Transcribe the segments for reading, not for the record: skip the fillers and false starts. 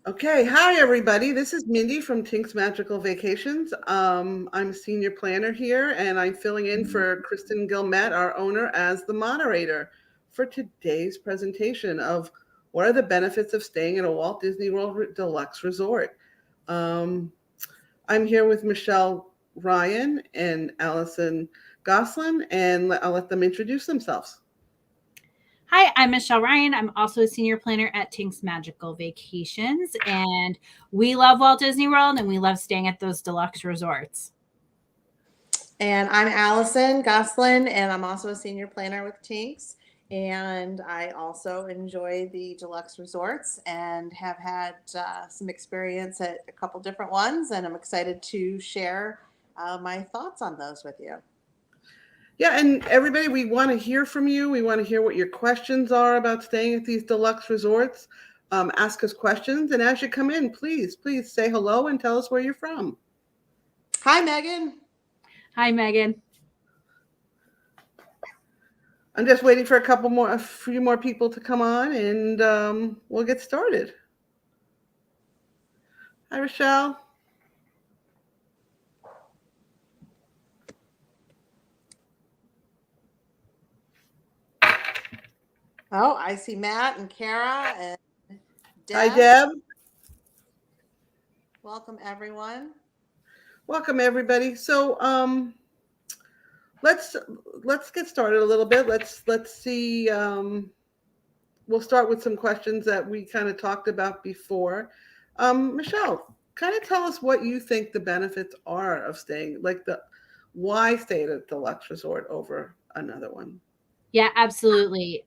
Okay, hi everybody. This is Mindy from Tink's Magical Vacations. I'm a senior planner here, and I'm filling in for Kristen Gilmet, our owner, as the moderator for today's presentation of what are the benefits of staying at a Walt Disney World Deluxe Resort. Um, I'm here with Michelle Ryan and Allison Goslin, and I'll let them introduce themselves. Hi, I'm Michelle Ryan. I'm also a senior planner at Tink's Magical Vacations, and we love Walt Disney World and we love staying at those deluxe resorts. And I'm Allison Goslin, and I'm also a senior planner with Tinks. And I also enjoy the deluxe resorts and have had some experience at a couple different ones. And I'm excited to share my thoughts on those with you. Yeah, and everybody, we want to hear from you. We want to hear what your questions are about staying at these deluxe resorts. Ask us questions, and as you come in, please say hello and tell us where you're from. Hi, Megan. Hi, Megan. I'm just waiting for a few more people to come on, and we'll get started. Hi, Rochelle. Oh, I see Matt and Kara and Deb. Hi, Deb. Welcome, everyone. Welcome, everybody. So, let's get started a little bit. Let's see. We'll start with some questions that we kind of talked about before. Michelle, kind of tell us what you think the benefits are of staying, why stay at a deluxe resort over another one. Yeah, absolutely.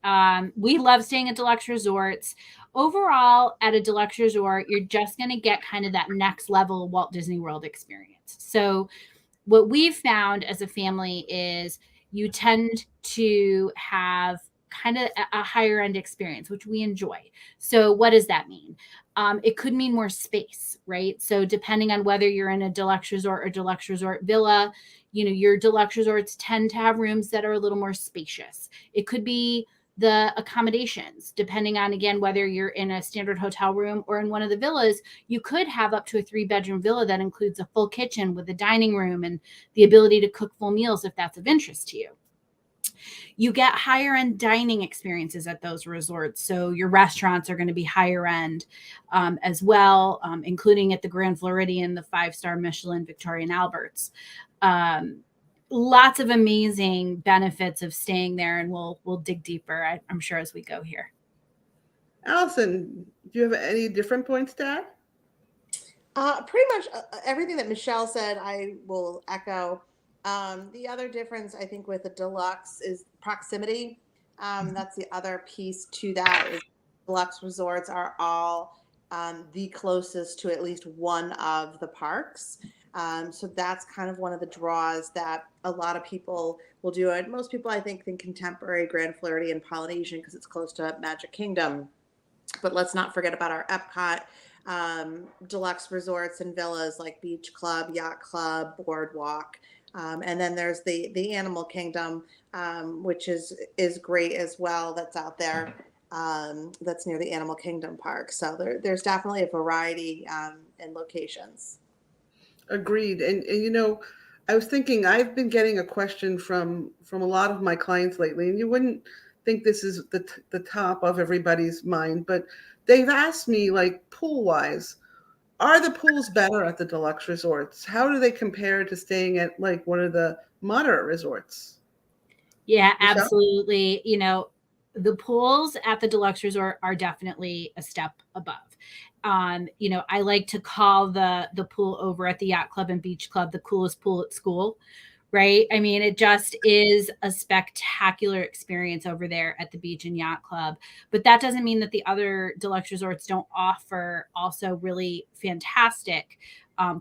We love staying at deluxe resorts. Overall, at a deluxe resort, you're just going to get kind of that next level Walt Disney World experience. So, what we've found as a family is you tend to have kind of a higher end experience, which we enjoy. So, what does that mean? It could mean more space, right? So, depending on whether you're in a deluxe resort or deluxe resort villa, your deluxe resorts tend to have rooms that are a little more spacious. It could be the accommodations, depending on, again, whether you're in a standard hotel room or in one of the villas. You could have up to a 3-bedroom villa that includes a full kitchen with a dining room and the ability to cook full meals if that's of interest to you. You get higher end dining experiences at those resorts. So your restaurants are going to be higher end as well, including at the Grand Floridian, the 5-star Michelin, Victoria and Albert's. Lots of amazing benefits of staying there, and we'll dig deeper, I'm sure, as we go here. Allison, do you have any different points to add? Pretty much everything that Michelle said, I will echo. The other difference, I think, with the deluxe is proximity. That's the other piece to that. Is deluxe resorts are all the closest to at least one of the parks. So that's kind of one of the draws that a lot of people will do. And most people, I think contemporary Grand Floridian Polynesian because it's close to Magic Kingdom. But let's not forget about our Epcot deluxe resorts and villas like Beach Club, Yacht Club, Boardwalk. And then there's the Animal Kingdom, which is great as well. That's out there. That's near the Animal Kingdom Park. So there's definitely a variety in locations. Agreed. And I was thinking I've been getting a question from a lot of my clients lately, and you wouldn't think this is the top of everybody's mind, but they've asked me, like, pool wise, are the pools better at the deluxe resorts? How do they compare to staying at like one of the moderate resorts? Yeah, Michelle? absolutely. The pools at the deluxe resort are definitely a step above. I like to call the pool over at the Yacht Club and Beach Club the coolest pool at school, right? I mean, it just is a spectacular experience over there at the Beach and Yacht Club. But that doesn't mean that the other deluxe resorts don't offer also really fantastic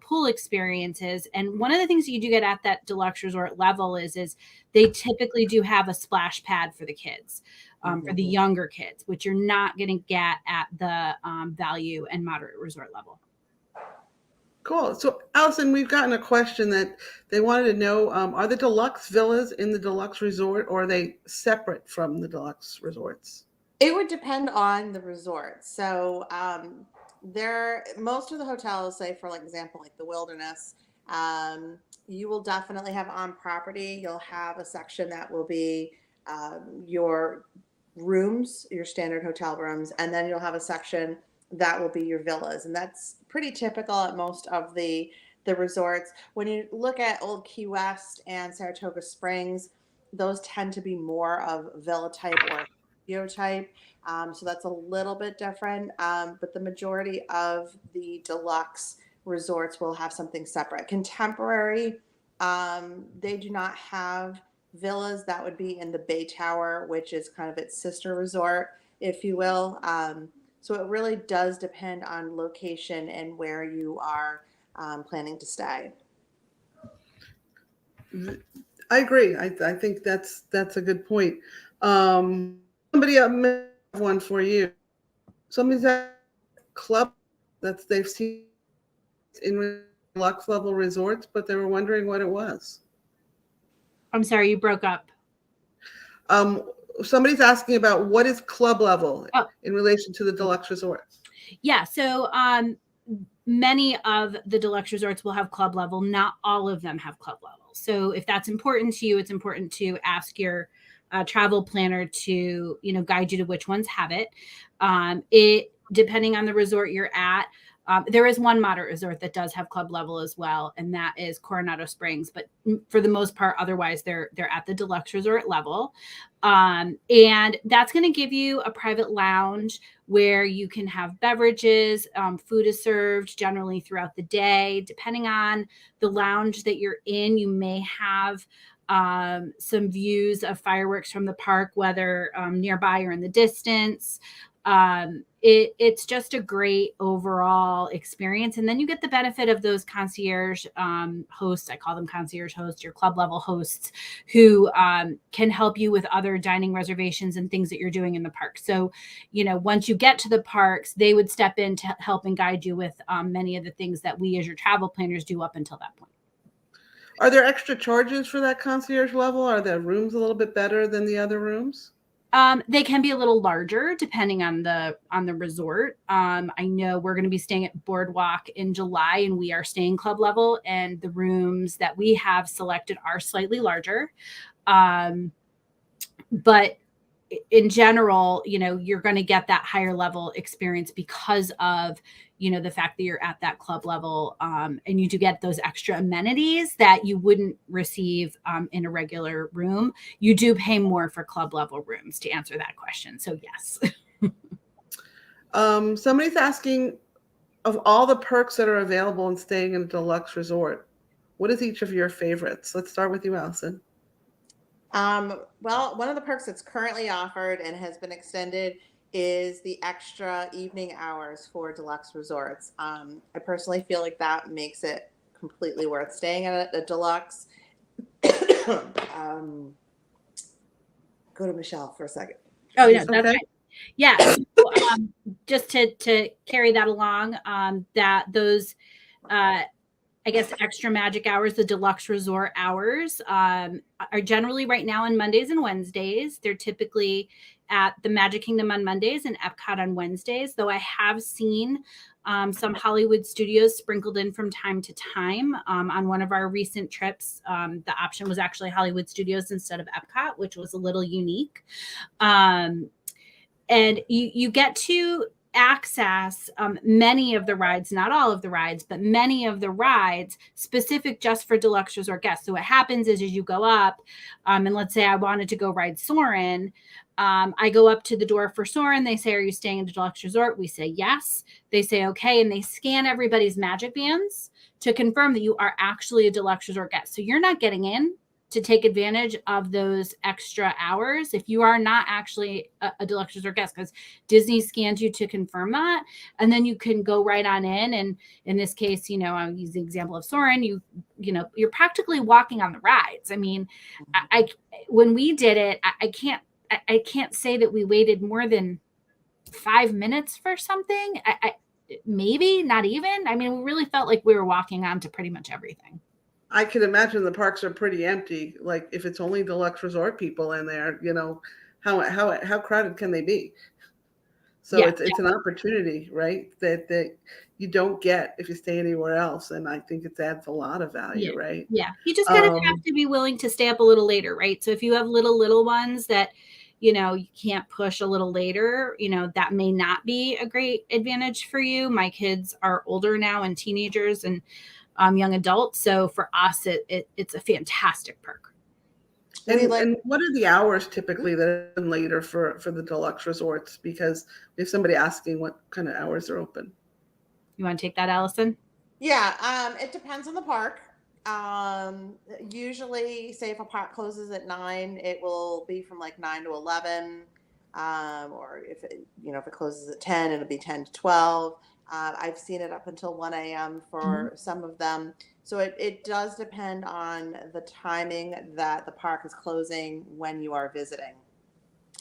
pool experiences. And one of the things that you do get at that deluxe resort level is they typically do have a splash pad for the kids, for the younger kids, which you're not going to get at the value and moderate resort level. Cool. So, Allison, we've gotten a question that they wanted to know, are the deluxe villas in the deluxe resort, or are they separate from the deluxe resorts? It would depend on the resort. So most of the hotels, say for example, like the Wilderness, you will definitely have on property. You'll have a section that will be your rooms, your standard hotel rooms, and then you'll have a section that will be your villas, and that's pretty typical at most of the resorts. When you look at Old Key West and Saratoga Springs, those tend to be more of villa type or studio type. So that's a little bit different. But the majority of the deluxe resorts will have something separate. Contemporary, they do not have villas. That would be in the Bay Tower, which is kind of its sister resort, if you will. So it really does depend on location and where you are planning to stay. I agree. I think that's a good point. Somebody have one for you. Somebody's at club that they've seen in Lux level resorts, but they were wondering what it was. I'm sorry, you broke up. Somebody's asking about what is club level in relation to the deluxe resorts. Yeah, so many of the deluxe resorts will have club level. Not all of them have club level. So if that's important to you, it's important to ask your travel planner to, guide you to which ones have it. It depending on the resort you're at. There is one moderate resort that does have club level as well, and that is Coronado Springs. But for the most part, otherwise they're at the deluxe resort level, and that's going to give you a private lounge where you can have beverages. Food is served generally throughout the day. Depending on the lounge that you're in, you may have some views of fireworks from the park, whether nearby or in the distance. It's just a great overall experience. And then you get the benefit of those concierge hosts. I call them concierge hosts, your club level hosts, who can help you with other dining reservations and things that you're doing in the park. So, once you get to the parks, they would step in to help and guide you with many of the things that we as your travel planners do up until that point. Are there extra charges for that concierge level? Are the rooms a little bit better than the other rooms? They can be a little larger depending on the resort. I know we're going to be staying at Boardwalk in July, and we are staying club level, and the rooms that we have selected are slightly larger. But in general, you're going to get that higher level experience because of, the fact that you're at that club level, and you do get those extra amenities that you wouldn't receive in a regular room. You do pay more for club level rooms, to answer that question. So yes. Somebody's asking, of all the perks that are available in staying in a deluxe resort, what is each of your favorites? Let's start with you, Allison. Well, one of the perks that's currently offered and has been extended is the extra evening hours for deluxe resorts. I personally feel like that makes it completely worth staying at a deluxe. Go to Michelle for a second. Oh, yeah, that's right. Yeah. So, just to carry that along, that those, I guess, extra magic hours, the deluxe resort hours, are generally right now on Mondays and Wednesdays. They're typically at the Magic Kingdom on Mondays and Epcot on Wednesdays, though I have seen some Hollywood Studios sprinkled in from time to time. On one of our recent trips, the option was actually Hollywood Studios instead of Epcot, which was a little unique. And you get to access many of the rides, not all of the rides, but many of the rides specific just for deluxe resort guests. So what happens is, as you go up, and let's say I wanted to go ride Soarin', I go up to the door for Soarin'. They say, "Are you staying at a deluxe resort?" We say yes. They say okay, and they scan everybody's magic bands to confirm that you are actually a deluxe resort guest. So you're not getting in to take advantage of those extra hours if you are not actually a deluxe resort guest, because Disney scans you to confirm that, and then you can go right on in. And in this case, I'm using the example of Soarin', you're practically walking on the rides. I mean, I when we did it, I can't say that we waited more than 5 minutes for something. Maybe not even. I mean, we really felt like we were walking onto pretty much everything. I can imagine the parks are pretty empty. Like, if it's only deluxe resort people in there, how crowded can they be? So it's an opportunity, right? That you don't get if you stay anywhere else. And I think it adds a lot of value, right? Yeah. You just kind of have to be willing to stay up a little later, right? So if you have little ones that, you can't push a little later, that may not be a great advantage for you. My kids are older now and teenagers and young adults. So for us, it's a fantastic perk. And what are the hours typically that are later for the deluxe resorts? Because we have somebody asking what kind of hours are open. You want to take that, Allison? Yeah, it depends on the park. Usually, say if a park closes at 9, it will be from like 9 to 11. Or if it closes at 10, it'll be 10 to 12. I've seen it up until 1 a.m. for some of them. So it does depend on the timing that the park is closing when you are visiting.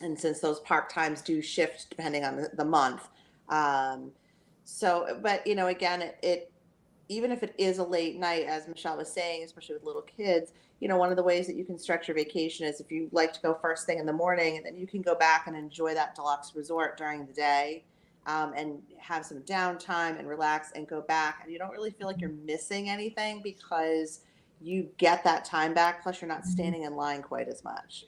And since those park times do shift depending on the month. But again, it even if it is a late night, as Michelle was saying, especially with little kids, one of the ways that you can stretch your vacation is if you like to go first thing in the morning, and then you can go back and enjoy that deluxe resort during the day, and have some downtime and relax and go back. And you don't really feel like you're missing anything because you get that time back. Plus, you're not standing in line quite as much.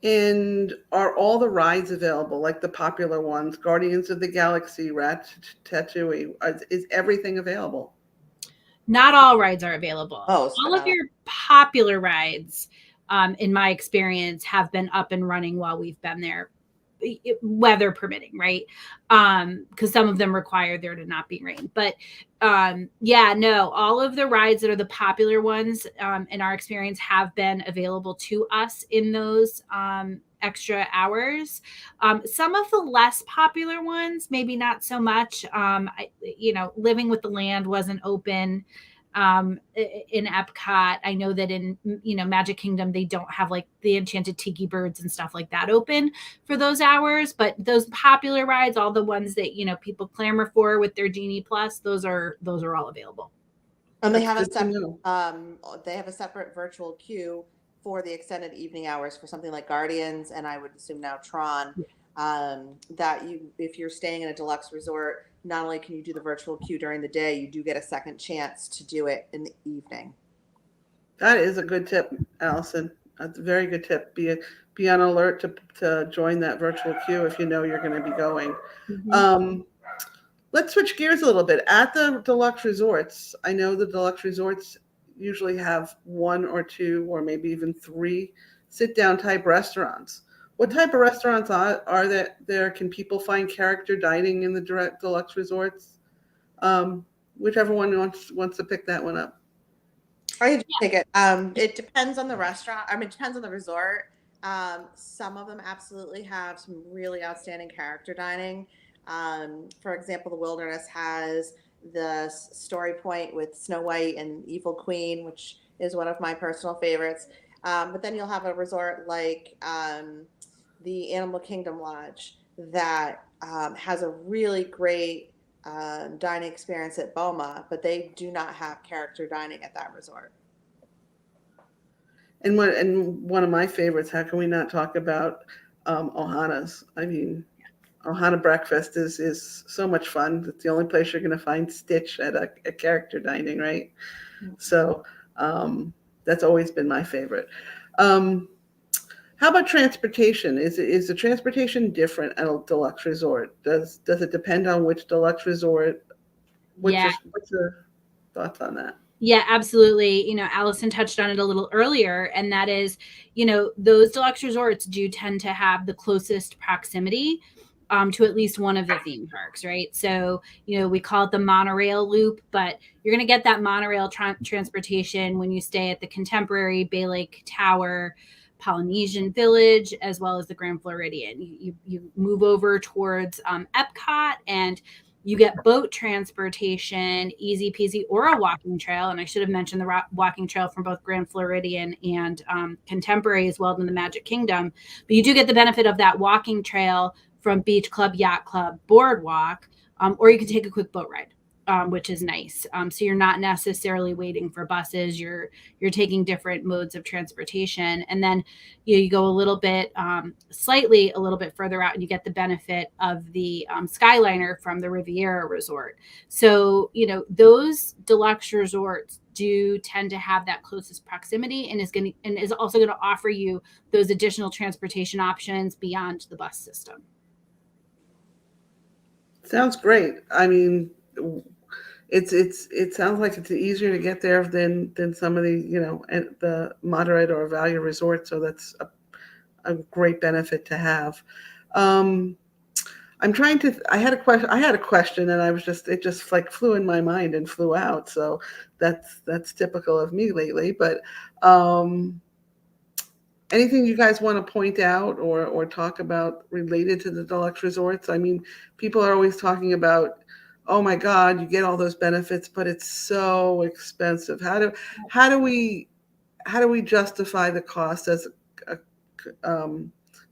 And are all the rides available, like the popular ones, Guardians of the Galaxy, Ratatouille? Is everything available? Not all rides are available. Oh, all of your popular rides, in my experience, have been up and running while we've been there, weather permitting, right? Because some of them require there to not be rain. But all of the rides that are the popular ones, in our experience, have been available to us in those extra hours. Some of the less popular ones, maybe not so much. Living with the Land wasn't open in Epcot. I know that in Magic Kingdom they don't have like the Enchanted Tiki Birds and stuff like that open for those hours, but those popular rides, all the ones that people clamor for with their Genie Plus, those are all available. And they have a separate virtual queue for the extended evening hours for something like Guardians, and I would assume now Tron. If you're staying in a deluxe resort, not only can you do the virtual queue during the day, you do get a second chance to do it in the evening. That is a good tip, Allison. That's a very good tip. Be on alert to join that virtual queue if you know you're going to be going. Let's switch gears a little bit. At the deluxe resorts, I know the deluxe resorts usually have 1 or 2 or maybe even 3 sit-down type restaurants. What type of restaurants are there? Can people find character dining in the deluxe resorts? Whichever one wants to pick that one up. I can take it. It depends on the restaurant. I mean, it depends on the resort. Some of them absolutely have some really outstanding character dining. For example, the Wilderness has the Story Point with Snow White and Evil Queen, which is one of my personal favorites. But then you'll have a resort like the Animal Kingdom Lodge that has a really great dining experience at Boma, but they do not have character dining at that resort. And one of my favorites, how can we not talk about Ohana's? I mean, Ohana breakfast is so much fun. It's the only place you're going to find Stitch at a character dining, right? So that's always been my favorite. How about transportation? Is the transportation different at a deluxe resort? Does it depend on which deluxe resort? What's your thoughts on that? Yeah, absolutely. Allison touched on it a little earlier, and that is, those deluxe resorts do tend to have the closest proximity to at least one of the theme parks, right? So, we call it the monorail loop, but you're going to get that monorail transportation when you stay at the Contemporary, Bay Lake Tower, Polynesian Village, as well as the Grand Floridian. You move over towards Epcot, and you get boat transportation, easy peasy, or a walking trail. And I should have mentioned the walking trail from both Grand Floridian and Contemporary as well in the Magic Kingdom. But you do get the benefit of that walking trail from Beach Club, Yacht Club, Boardwalk, or you can take a quick boat ride. which is nice. So you're not necessarily waiting for buses. You're taking different modes of transportation, and then you go a little bit, slightly a little bit further out, and you get the benefit of the Skyliner from the Riviera Resort. So those deluxe resorts do tend to have that closest proximity, and is also going to offer you those additional transportation options beyond the bus system. Sounds great. I mean, it sounds like it's easier to get there than some of the moderate or value resorts. So that's a great benefit to have. I'm trying to. I had a question, and it just like flew in my mind and flew out. So that's typical of me lately. But anything you guys want to point out or talk about related to the deluxe resorts? I mean, people are always talking about, oh my God, you get all those benefits, but it's so expensive. How do we justify the cost as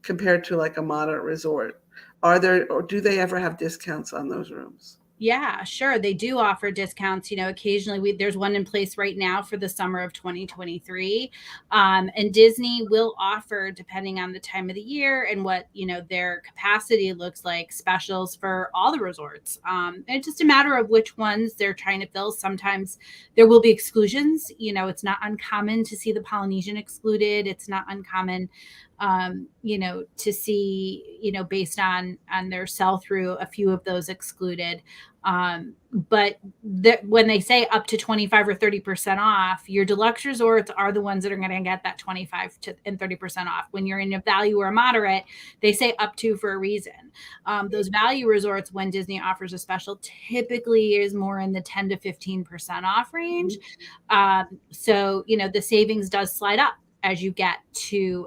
compared to like a moderate resort? Or do they ever have discounts on those rooms? Yeah, sure. They do offer discounts. Occasionally there's one in place right now for the summer of 2023. And Disney will offer, depending on the time of the year and what, their capacity looks like, specials for all the resorts. And it's just a matter of which ones they're trying to fill. Sometimes there will be exclusions. It's not uncommon to see the Polynesian excluded. It's not uncommon to see, based on their sell through, a few of those excluded. But when they say up to 25 or 30% off, your deluxe resorts are the ones that are going to get that 25 and 30% off. When you're in a value or a moderate, they say up to for a reason. Those value resorts, when Disney offers a special, typically is more in the 10 to 15% off range. So, the savings does slide up as you get to,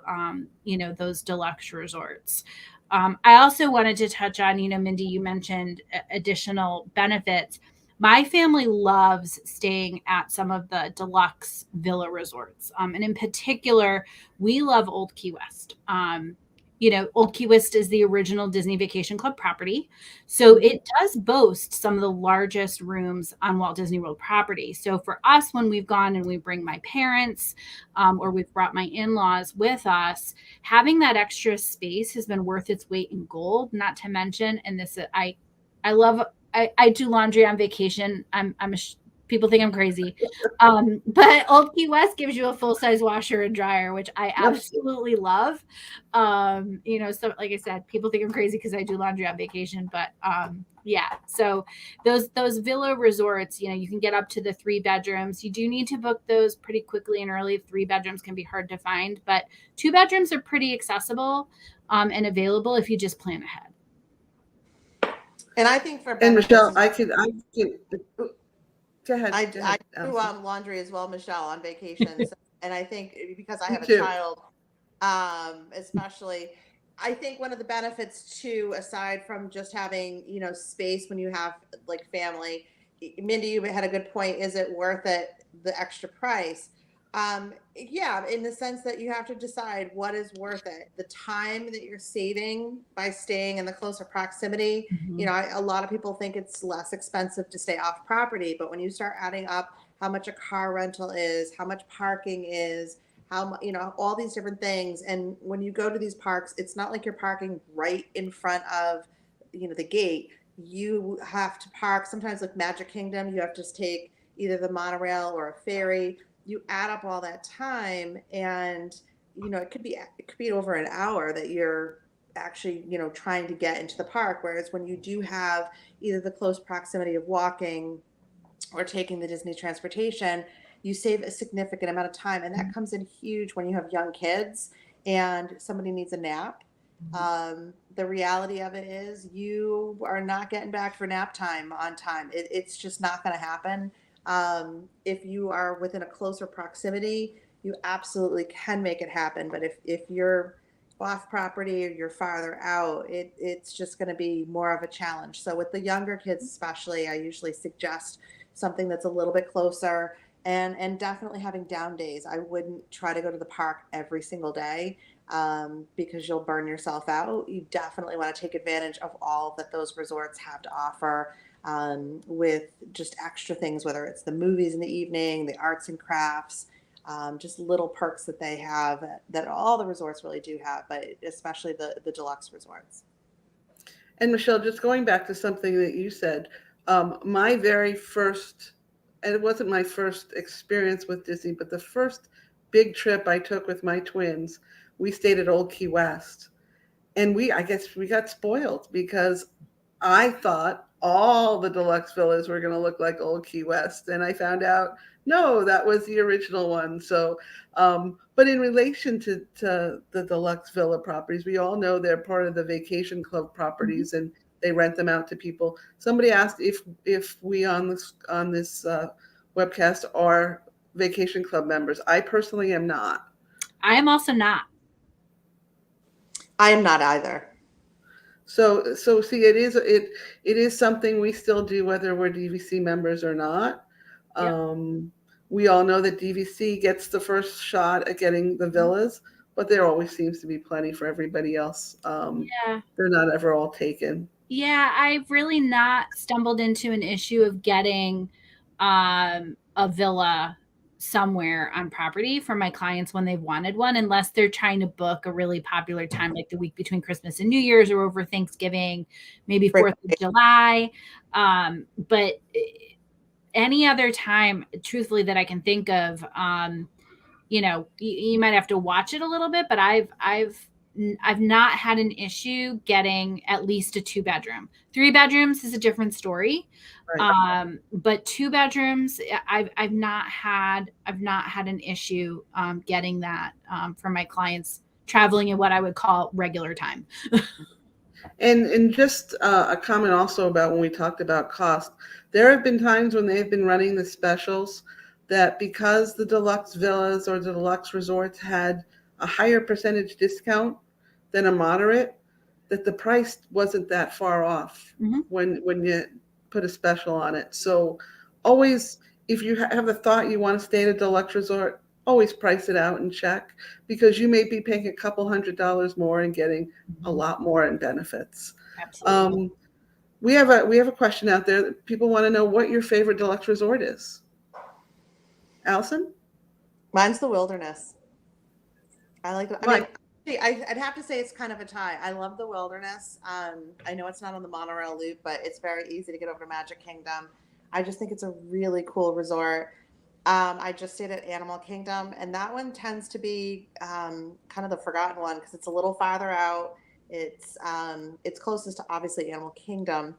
those deluxe resorts. I also wanted to touch on, Mindy, you mentioned additional benefits. My family loves staying at some of the deluxe villa resorts. And in particular, we love Old Key West. Old Key West is the original Disney Vacation Club property. So it does boast some of the largest rooms on Walt Disney World property. So for us, when we've gone and we bring my parents, or we've brought my in-laws with us, having that extra space has been worth its weight in gold. Not to mention, and this, I do laundry on vacation. People think I'm crazy. But Old Key West gives you a full-size washer and dryer, which I absolutely love. So like I said, people think I'm crazy because I do laundry on vacation, but yeah. So those villa resorts, you can get up to the 3 bedrooms. You do need to book those pretty quickly and early. 3 bedrooms can be hard to find, but 2 bedrooms are pretty accessible and available if you just plan ahead. And I think for Michelle, I could go ahead. I do laundry as well, Michelle, on vacations. And I think because I have a child, especially, I think one of the benefits too, aside from just having, space when you have like family, Mindy, you had a good point. Is it worth it, the extra price? Yeah, in the sense that you have to decide what is worth it. The time that you're saving by staying in the closer proximity. A lot of people think it's less expensive to stay off property, but when you start adding up how much a car rental is, how much parking is, how all these different things, and when you go to these parks, it's not like you're parking right in front of the gate. You have to park sometimes, like Magic Kingdom, you have to take either the monorail or a ferry. You add up all that time, and it could be over an hour that you're actually trying to get into the park. Whereas when you do have either the close proximity of walking or taking the Disney transportation, you save a significant amount of time, and that comes in huge when you have young kids and somebody needs a nap. The reality of it is you are not getting back for nap time on time. It's just not going to happen. If you are within a closer proximity, you absolutely can make it happen. But if you're off property or you're farther out, it's just going to be more of a challenge. So with the younger kids, especially, I usually suggest something that's a little bit closer, and definitely having down days. I wouldn't try to go to the park every single day, because you'll burn yourself out. You definitely want to take advantage of all that those resorts have to offer. with just extra things, whether it's the movies in the evening, the arts and crafts, just little perks that they have that all the resorts really do have, but especially the deluxe resorts. And Michelle, just going back to something that you said, my very first, and it wasn't my first experience with Disney, but the first big trip I took with my twins, we stayed at Old Key West. And I guess we got spoiled because I thought all the deluxe villas were going to look like Old Key West. And I found out, no, that was the original one. So, but in relation to the deluxe villa properties, we all know they're part of the vacation club properties and they rent them out to people. Somebody asked if we on this webcast are vacation club members. I personally am not. I am also not. I am not either. So see, it is something we still do whether we're DVC members or not. Yep. We all know that DVC gets the first shot at getting the villas, but there always seems to be plenty for everybody else. Yeah. They're not ever all taken. Yeah, I've really not stumbled into an issue of getting a villa somewhere on property for my clients when they've wanted one, unless they're trying to book a really popular time like the week between Christmas and New Year's or over Thanksgiving, maybe 4th of July. But any other time, truthfully, that I can think of, you might have to watch it a little bit, but I've not had an issue getting at least a 2-bedroom. 3 bedrooms is a different story. Right. But 2 bedrooms, I've not had an issue getting that for my clients traveling in what I would call regular time. And just a comment also about when we talked about cost, there have been times when they've been running the specials that because the deluxe villas or the deluxe resorts had a higher percentage discount than a moderate, that the price wasn't that far off when you put a special on it. So always, if you have a thought you want to stay at a deluxe resort, always price it out and check, because you may be paying a couple $100 more and getting a lot more in benefits. Absolutely. We have a question out there. People want to know what your favorite deluxe resort is. Allison? Mine's the Wilderness. I like it. Why? I'd have to say it's kind of a tie. I love the Wilderness. I know it's not on the monorail loop, but it's very easy to get over to Magic Kingdom. I just think it's a really cool resort. I just stayed at Animal Kingdom, and that one tends to be kind of the forgotten one because it's a little farther out. It's closest to obviously Animal Kingdom,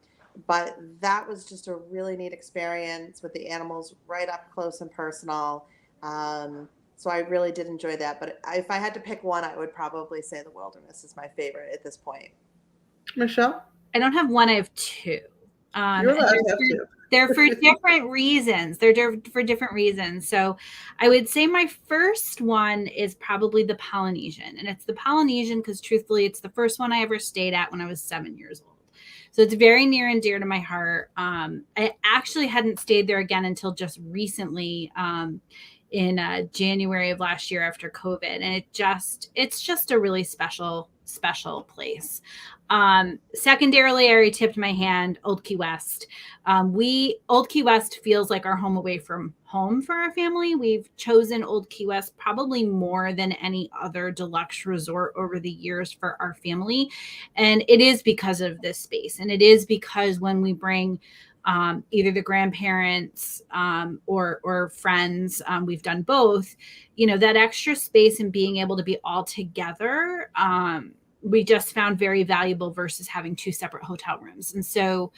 but that was just a really neat experience with the animals right up close and personal. So I really did enjoy that. But if I had to pick one, I would probably say the Wilderness is my favorite at this point. Michelle? I don't have one, I have 2. You're allowed to have 2. They're for different reasons. They're for different reasons. So I would say my first one is probably the Polynesian. And it's the Polynesian because truthfully, it's the first one I ever stayed at when I was 7 years old. So it's very near and dear to my heart. I actually hadn't stayed there again until just recently, in January of last year after COVID. And it's just a really special place. Secondarily, I already tipped my hand, Old Key West. Old Key West feels like our home away from home for our family. We've chosen Old Key West probably more than any other deluxe resort over the years for our family. And it is because of this space. And it is because when we bring either the grandparents or friends, we've done both, that extra space and being able to be all together, we just found very valuable versus having 2 separate hotel rooms. And so,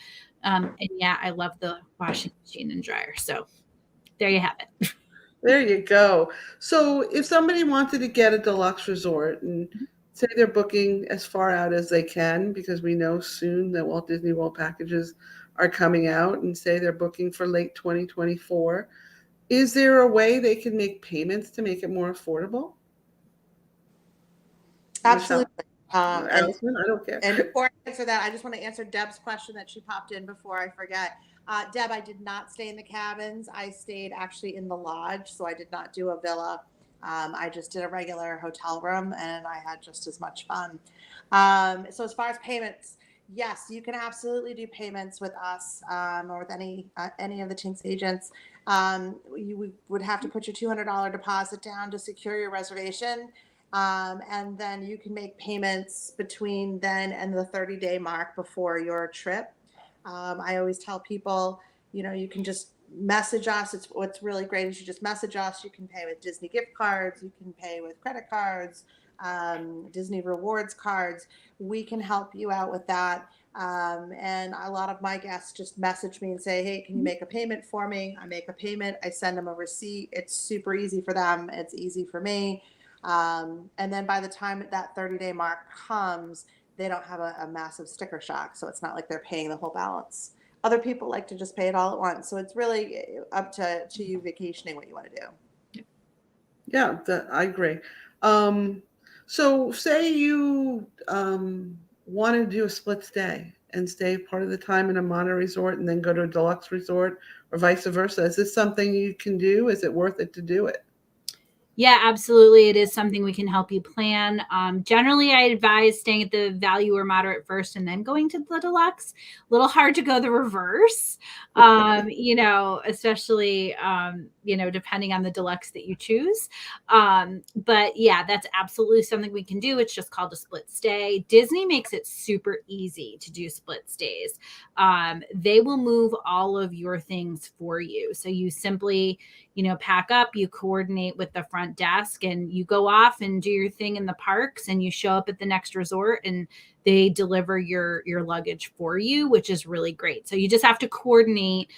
and yeah, I love the washing machine and dryer. So there you have it. There you go. So if somebody wanted to get a deluxe resort and say they're booking as far out as they can, because we know soon that Walt Disney World packages are coming out, and say they're booking for late 2024, is there a way they can make payments to make it more affordable? Absolutely. Allison, I don't care. And before I answer that, I just want to answer Deb's question that she popped in before I forget. Deb, I did not stay in the cabins. I stayed actually in the lodge, so I did not do a villa. I just did a regular hotel room, and I had just as much fun. So as far as payments, Yes, you can absolutely do payments with us, or with any of the Tinks agents. Would have to put your $200 deposit down to secure your reservation, and then you can make payments between then and the 30-day mark before your trip. I always tell people, you can just message us. It's what's really great is you just message us. You can pay with Disney gift cards. You can pay with credit cards, Disney rewards cards. We can help you out with that. And a lot of my guests just message me and say, hey, can you make a payment for me? I make a payment. I send them a receipt. It's super easy for them. It's easy for me. And then by the time that 30-day mark comes, they don't have a massive sticker shock. So it's not like they're paying the whole balance. Other people like to just pay it all at once. So it's really up to you vacationing what you want to do. Yeah, I agree. So say you want to do a split stay and stay part of the time in a mono resort and then go to a deluxe resort or vice versa. Is this something you can do? Is it worth it to do it? Yeah, absolutely. It is something we can help you plan. Generally, I advise staying at the value or moderate first and then going to the deluxe. A little hard to go the reverse, especially, depending on the deluxe that you choose. But yeah, that's absolutely something we can do. It's just called a split stay. Disney makes it super easy to do split stays. They will move all of your things for you. So you simply pack up, you coordinate with the front desk, and you go off and do your thing in the parks, and you show up at the next resort and they deliver your luggage for you, which is really great. So you just have to coordinate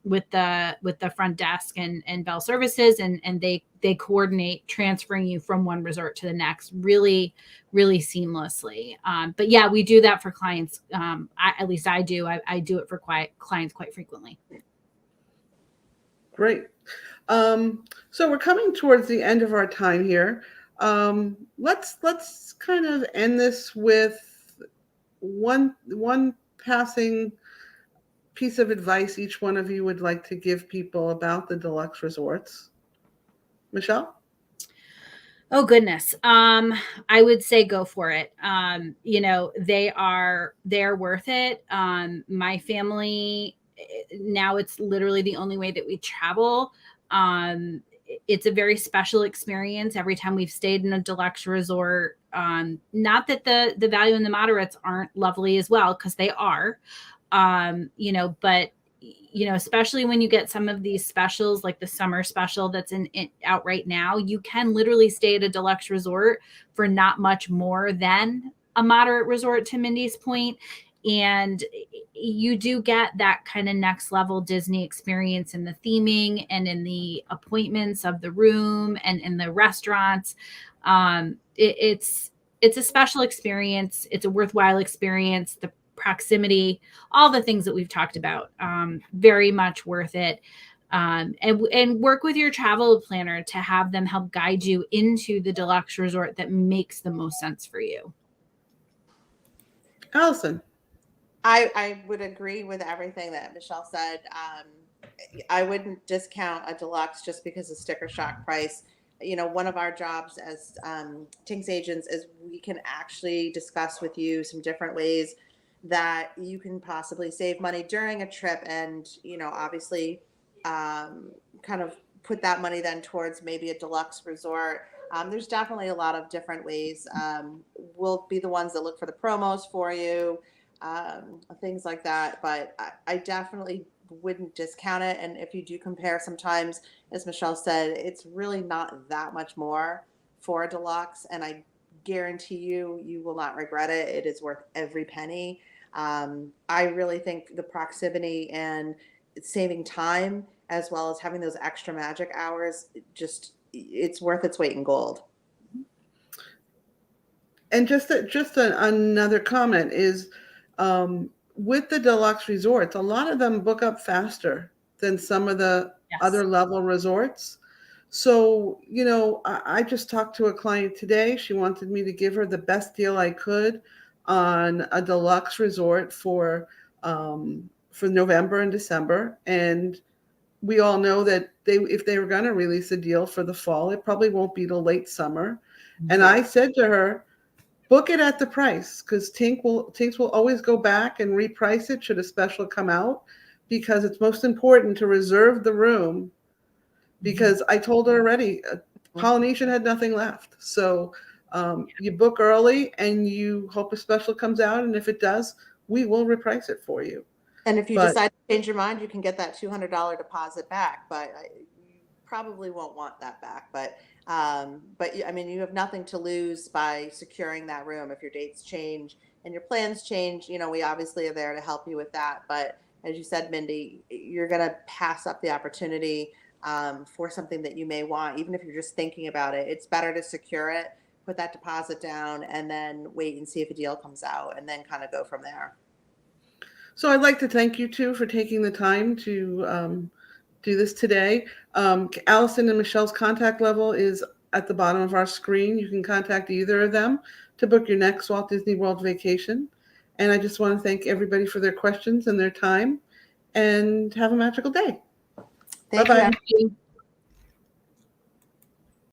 with the front desk and Bell Services, and they coordinate transferring you from one resort to the next really, really seamlessly. But yeah, we do that for clients. At least I do. I do it for clients quite frequently. Great. So we're coming towards the end of our time here. Let's kind of end this with one passing piece of advice each one of you would like to give people about the deluxe resorts. Michelle? Oh goodness. I would say go for it. They're worth it. My family, now it's literally the only way that we travel. It's a very special experience every time we've stayed in a deluxe resort. Not that the value and the moderates aren't lovely as well, because they are. But especially when you get some of these specials, like the summer special that's out right now, you can literally stay at a deluxe resort for not much more than a moderate resort, to Mindy's point. And you do get that kind of next level Disney experience in the theming and in the appointments of the room and in the restaurants. It's a special experience. It's a worthwhile experience. The proximity, all the things that we've talked about, very much worth it. And work with your travel planner to have them help guide you into the deluxe resort that makes the most sense for you. Allison? I would agree with everything that Michelle said. I wouldn't discount a deluxe just because of sticker shock price. One of our jobs as Tinks agents is we can actually discuss with you some different ways that you can possibly save money during a trip, and obviously kind of put that money then towards maybe a deluxe resort. There's definitely a lot of different ways. We'll be the ones that look for the promos for you, things like that. But I definitely wouldn't discount it. And if you do compare, sometimes, as Michelle said, it's really not that much more for a deluxe. And I guarantee you will not regret it. It is worth every penny. I really think the proximity and saving time, as well as having those extra magic hours, it's worth its weight in gold. And another comment is, with the deluxe resorts, a lot of them book up faster than some of the other level resorts. So, I just talked to a client today. She wanted me to give her the best deal I could on a deluxe resort for November and December. And we all know that if they were going to release a deal for the fall, it probably won't be till late summer. And I said to her, book it at the price, because Tinks will always go back and reprice it should a special come out, because it's most important to reserve the room, because I told her already, Polynesian had nothing left. So you book early and you hope a special comes out, and if it does, we will reprice it for you. And if you But- decide to change your mind, you can get that $200 deposit back, but you probably won't want that back. But I mean, you have nothing to lose by securing that room. If your dates change and your plans change, you know, we obviously are there to help you with that. But as you said, Mindy, you're going to pass up the opportunity for something that you may want, even if you're just thinking about it. It's better to secure it, put that deposit down, and then wait and see if a deal comes out, and then kind of go from there. So I'd like to thank you two for taking the time to do this today. Allison and Michelle's contact level is at the bottom of our screen. You can contact either of them to book your next Walt Disney World vacation. And I just want to thank everybody for their questions and their time, and have a magical day. Thank Bye-bye. you.